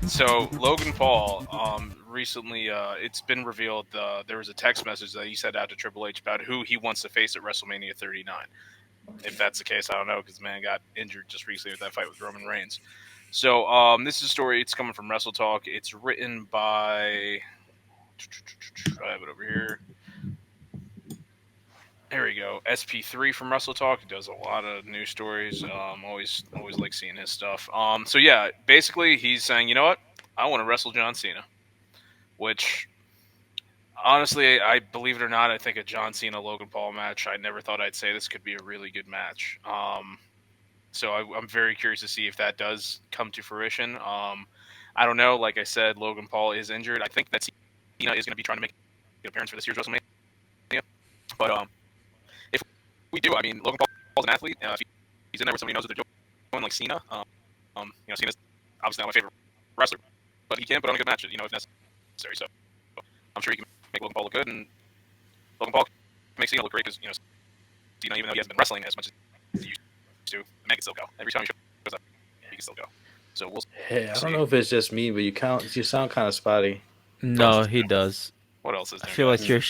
So Logan Paul, recently, it's been revealed there was a text message that he sent out to Triple H about who he wants to face at WrestleMania 39. If that's the case, I don't know because the man got injured just recently with that fight with Roman Reigns. So this is a story. It's coming from Wrestle Talk. It's written by. I have it over here. There we go. SP3 from Wrestle Talk. He does a lot of news stories. Always like seeing his stuff. So yeah, basically he's saying, you know what? I want to wrestle John Cena. Which honestly, I believe it or not, I think a John Cena Logan Paul match. I never thought I'd say this could be a really good match. So I'm very curious to see if that does come to fruition. I don't know. Like I said, Logan Paul is injured. I think that Cena is going to be trying to make an appearance for this year's WrestleMania. But if we do, I mean, Logan Paul's an athlete. If he's in there where somebody knows what they're doing, like Cena, Cena's obviously not my favorite wrestler, but he can put on a good match, if necessary. So I'm sure he can make Logan Paul look good, and Logan Paul can make Cena look great because Cena, even though he hasn't been wrestling as much as he used to, the man can still go. Every time he shows up, he can still go. So we'll Hey, I see. don't know if it's just me, but you sound kind of spotty. No, he does. What else is I there, feel guys? like you're.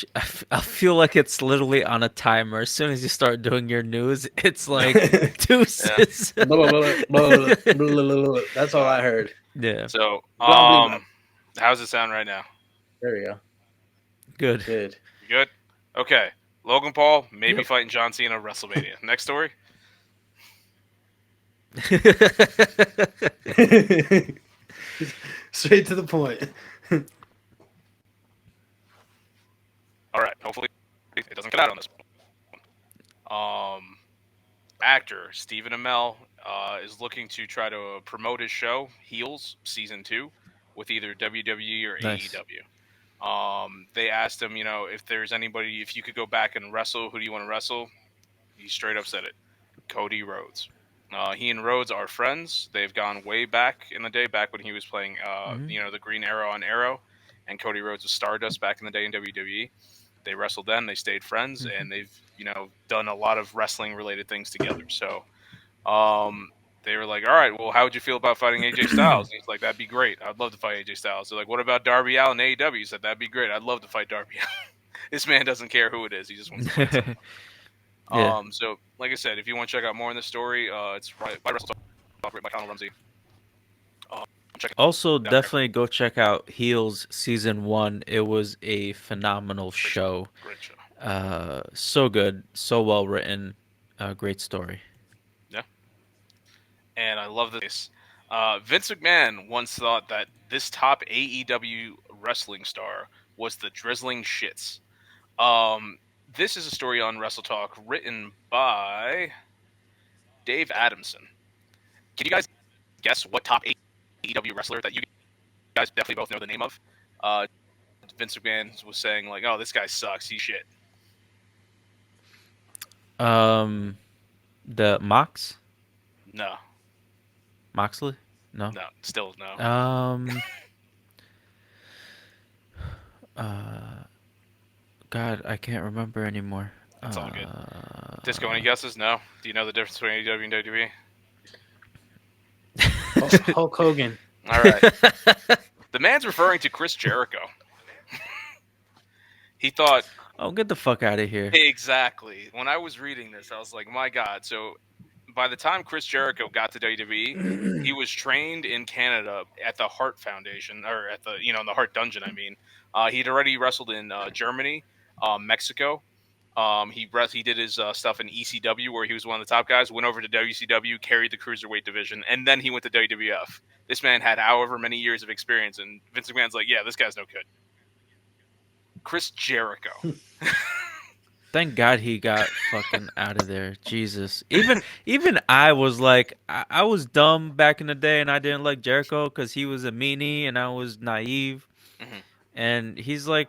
I feel like it's literally on a timer. As soon as you start doing your news, it's like deuces. Blah, blah, blah, blah, blah, blah, blah. That's all I heard. Yeah, So, Blah, blah. how's it sound right now? There we go. good. Good. You good? Okay. Logan Paul maybe Yep. fighting John Cena at WrestleMania. Next story. Straight to the point. All right. Hopefully, it doesn't cut out on this one. Actor Stephen Amell is looking to try to promote his show Heels Season 2 with either WWE or Nice. AEW. They asked him, if there's anybody, if you could go back and wrestle, who do you want to wrestle? He straight up said it. Cody Rhodes. He and Rhodes are friends. They've gone way back in the day, back when he was playing, the Green Arrow on Arrow, and Cody Rhodes was Stardust back in the day in WWE. They wrestled then. They stayed friends, and they've done a lot of wrestling related things together. So they were like, all right, well, how would you feel about fighting AJ Styles? And he's like, that'd be great. I'd love to fight AJ Styles. They're like, what about Darby Allin AEW? He said, that'd be great. I'd love to fight Darby Allin. This man doesn't care who it is. He just wants to fight someone. Yeah. So, like I said, if you want to check out more on this story, it's by Wrestle Talk, by Conor Rumsey. Check it Also, out there. definitely go check out Heels Season 1. It was a phenomenal show. Great show. So good, so well written, great story. Yeah. And I love this. Vince McMahon once thought that this top AEW wrestling star was the Drizzling Shits. This is a story on Wrestle Talk written by Dave Adamson. Can you guys guess what top AEW wrestler that you guys definitely both know the name of? Vince McMahon was saying like, "Oh, this guy sucks. He's shit." The No, Moxley? No. still no. God, I can't remember anymore. It's all good. Disco, any guesses? No. Do you know the difference between AEW and WWE? Hulk Hogan. All right. The man's referring to Chris Jericho. He thought, Oh, get the fuck out of here. exactly. When I was reading this, I was like, my God. So by the time Chris Jericho got to WWE, he was trained in Canada at the Hart Foundation, or at the, in the Hart Dungeon, I mean. He'd already wrestled in Germany, Mexico. He did his stuff in ECW, where he was one of the top guys, went over to WCW, carried the Cruiserweight division, and then he went to WWF. This man had however many years of experience, and Vince McMahon's like, yeah, this guy's no good. Chris Jericho. Thank God he got fucking out of there. Jesus. Even I was like, I was dumb back in the day, and I didn't like Jericho because he was a meanie, and I was naive. Mhm. And he's like,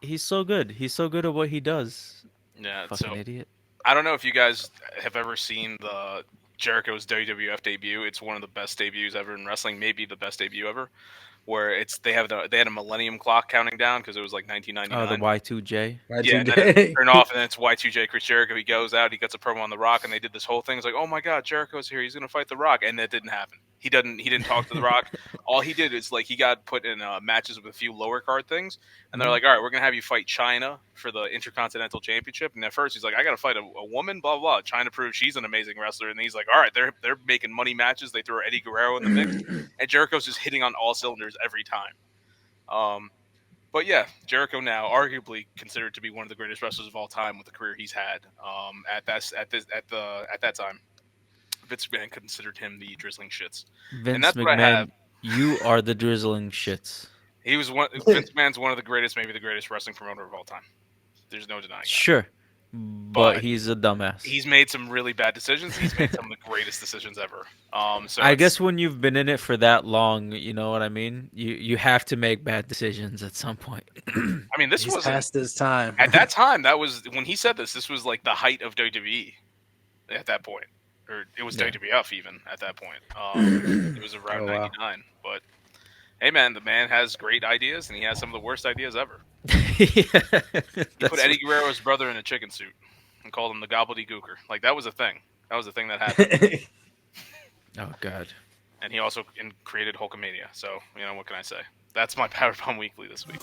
he's so good. He's so good at what he does. Yeah, Fucking so idiot. I don't know if you guys have ever seen the Jericho's WWF debut. It's one of the best debuts ever in wrestling, maybe the best debut ever. Where they had a Millennium Clock counting down because it was like 1999. Oh, the Y2J. Yeah, and then it turned off, and then it's Y2J Chris Jericho. He goes out, he gets a promo on The Rock, and they did this whole thing. It's like, oh my God, Jericho's here. He's going to fight The Rock. And that didn't happen. He didn't talk to The Rock. All he did is like he got put in matches with a few lower card things, and they're Mhm. like, all right, we're gonna have you fight China for the Intercontinental Championship. And at first he's like, I gotta fight a woman, blah blah. China proves she's an amazing wrestler, and he's like, all right, they're making money matches. They throw Eddie Guerrero in the mix, and Jericho's just hitting on all cylinders every time. But yeah, Jericho now arguably considered to be one of the greatest wrestlers of all time with the career he's had. At that time, Vince McMahon considered him the drizzling shits, and Vince that's what I have. McMahon, you are the drizzling shits. He was one. Vince McMahon's one of the greatest, maybe the greatest wrestling promoter of all time. There's no denying that. Sure, but But he's a dumbass. he's made some really bad decisions. He's made some of the greatest decisions ever. So I it's, guess when you've been in it for that long, you know what I mean. You have to make bad decisions at some point. I mean, this He's wasn't past his time. at that time. That was when he said this. This was like the height of WWE at that point, or it was Yeah. WWF even at that point. It was around Oh, wow. '99. But hey, man, the man has great ideas, and he has some of the worst ideas ever. Yeah, He put Eddie Guerrero's brother in a chicken suit and called him the gobbledygooker. Like that was a thing. That was a thing that happened. Oh God. And he also created Hulkamania. So, what can I say? That's my Power Bomb Weekly this week.